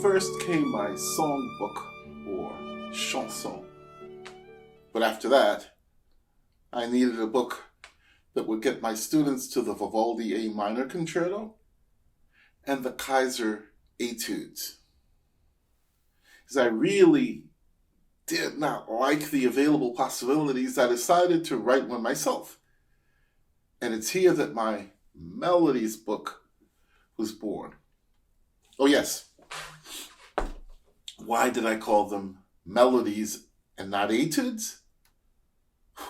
first came my songbook, or chanson. But after that, I needed a book that would get my students to the Vivaldi A minor concerto and the Kaiser etudes. Because I really did not like the available possibilities, I decided to write one myself. And it's here that my Melodies book was born. Oh yes, why did I call them Melodies and not etudes?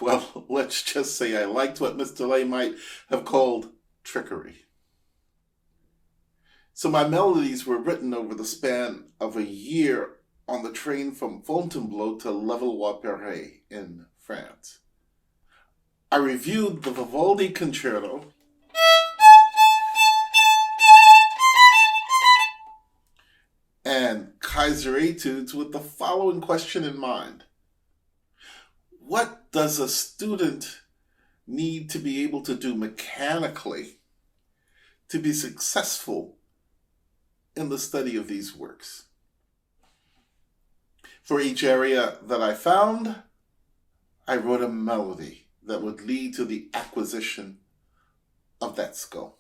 Well, let's just say I liked what Mr. Lay might have called trickery. So my melodies were written over the span of a year on the train from Fontainebleau to Levallois-Perret in France. I reviewed the Vivaldi concerto and Kaiser etudes with the following question in mind. What does a student need to be able to do mechanically to be successful in the study of these works? For each area that I found, I wrote a melody that would lead to the acquisition of that skill.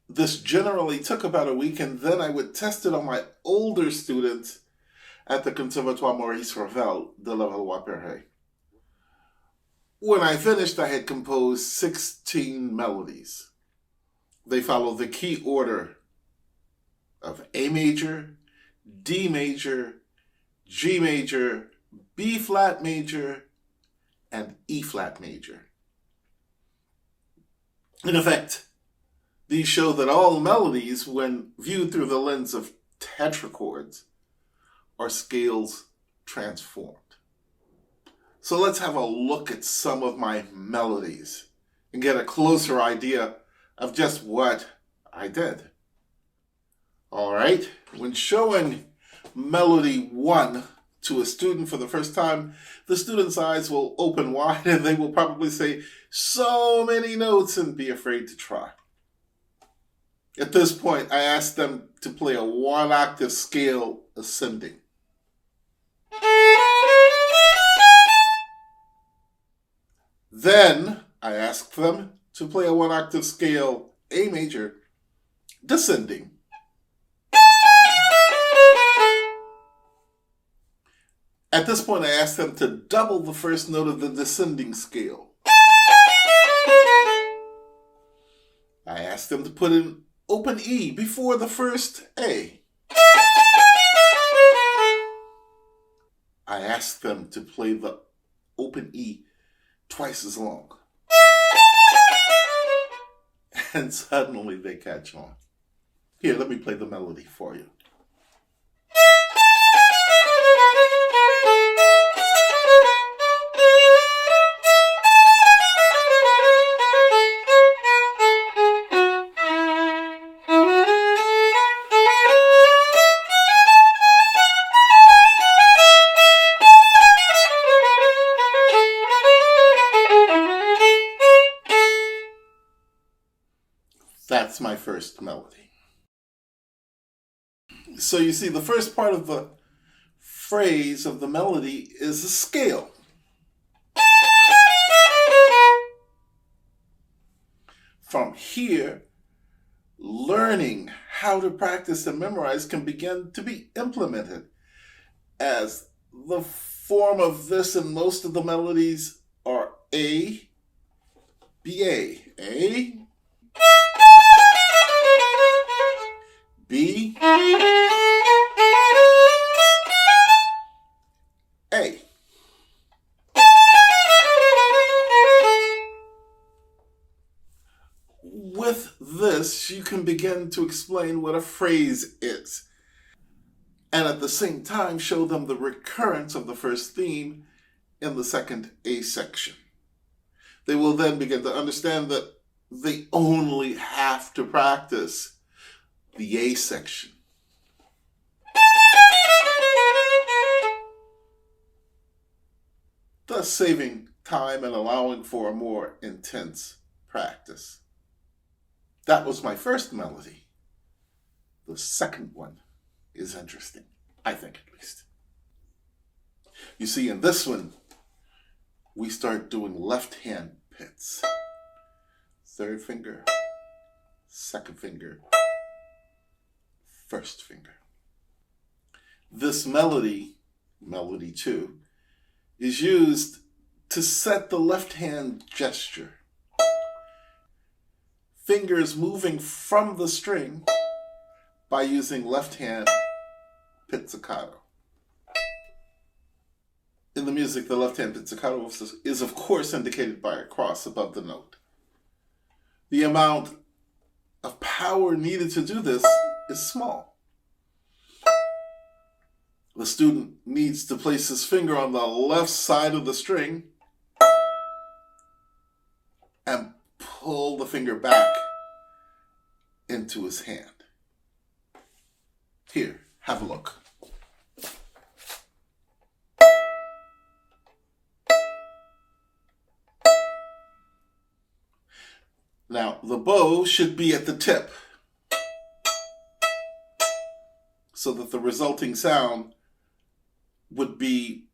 This generally took about a week, and then I would test it on my older students at the Conservatoire Maurice Ravel de Levallois-Perret. When I finished, I had composed 16 melodies. They follow the key order of A major, D major, G major, B flat major, and E flat major. In effect, these show that all melodies, when viewed through the lens of tetrachords, are scales transformed. So let's have a look at some of my melodies and get a closer idea of just what I did. All right, when showing Melody 1 to a student for the first time, the student's eyes will open wide and they will probably say, "So many notes," and be afraid to try. At this point, I ask them to play a 1-octave scale ascending. Then I ask them to play a 1-octave scale A major descending. At this point, I ask them to double the first note of the descending scale. I ask them to put an open E before the first A. I ask them to play the open E twice as long. And suddenly they catch on. Here, let me play the melody for you. That's my first melody. So you see, the first part of the phrase of the melody is a scale. From here, learning how to practice and memorize can begin to be implemented, as the form of this in most of the melodies are A, B, A, B, A. With this, you can begin to explain what a phrase is, and at the same time show them the recurrence of the first theme in the second A section. They will then begin to understand that they only have to practice the A section. Thus saving time and allowing for a more intense practice. That was my first melody. The second one is interesting. I think, at least. You see, in this one, we start doing left-hand pits. Third finger, second finger, first finger. This melody, melody 2, is used to set the left-hand gesture. Fingers moving from the string by using left-hand pizzicato. In the music, the left-hand pizzicato is of course indicated by a cross above the note. The amount of power needed to do this is small. The student needs to place his finger on the left side of the string and pull the finger back into his hand. Here, have a look. Now, the bow should be at the tip so that the resulting sound would be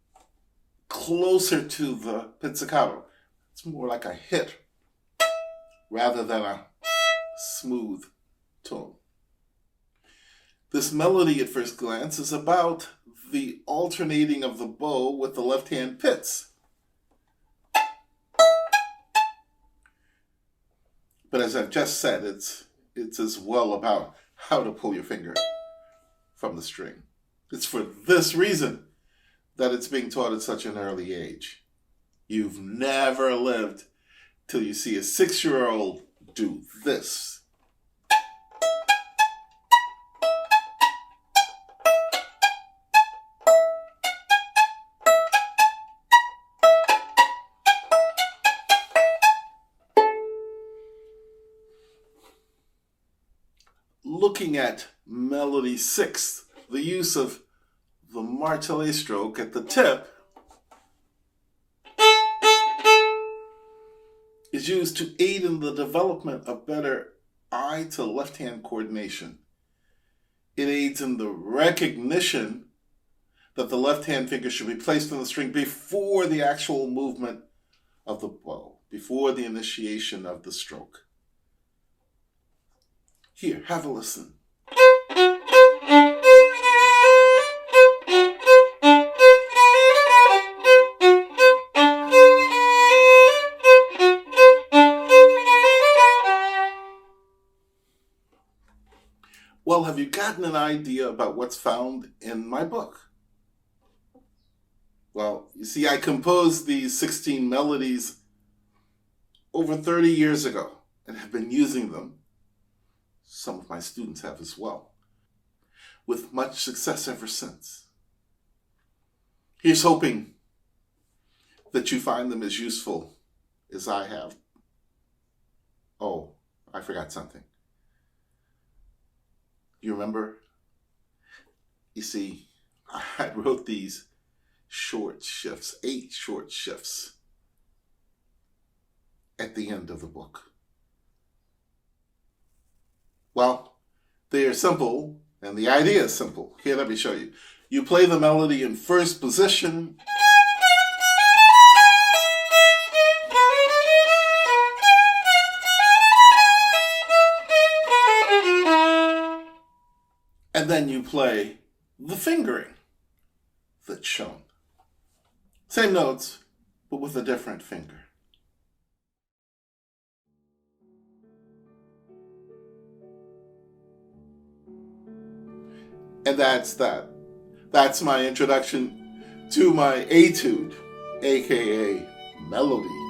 closer to the pizzicato. It's more like a hit rather than a smooth tone. This melody at first glance is about the alternating of the bow with the left-hand pits. But as I've just said, it's as well about how to pull your finger from the string. It's for this reason that it's being taught at such an early age. You've never lived till you see a 6-year-old do this. Looking at melody 6, the use of the martelé stroke at the tip is used to aid in the development of better eye to left-hand coordination. It aids in the recognition that the left-hand finger should be placed on the string before the actual movement of the bow, before the initiation of the stroke. Here, have a listen. Well, have you gotten an idea about what's found in my book? Well, you see, I composed these 16 melodies over 30 years ago and have been using them. Some of my students have as well, with much success ever since. Here's hoping that you find them as useful as I have. Oh, I forgot something. You remember? You see, I wrote these short shifts, 8 short shifts, at the end of the book. Well, they are simple, and the idea is simple. Here, let me show you. You play the melody in first position, and then you play the fingering that's shown. Same notes, but with a different finger. And that's that. That's my introduction to my etude, aka melody.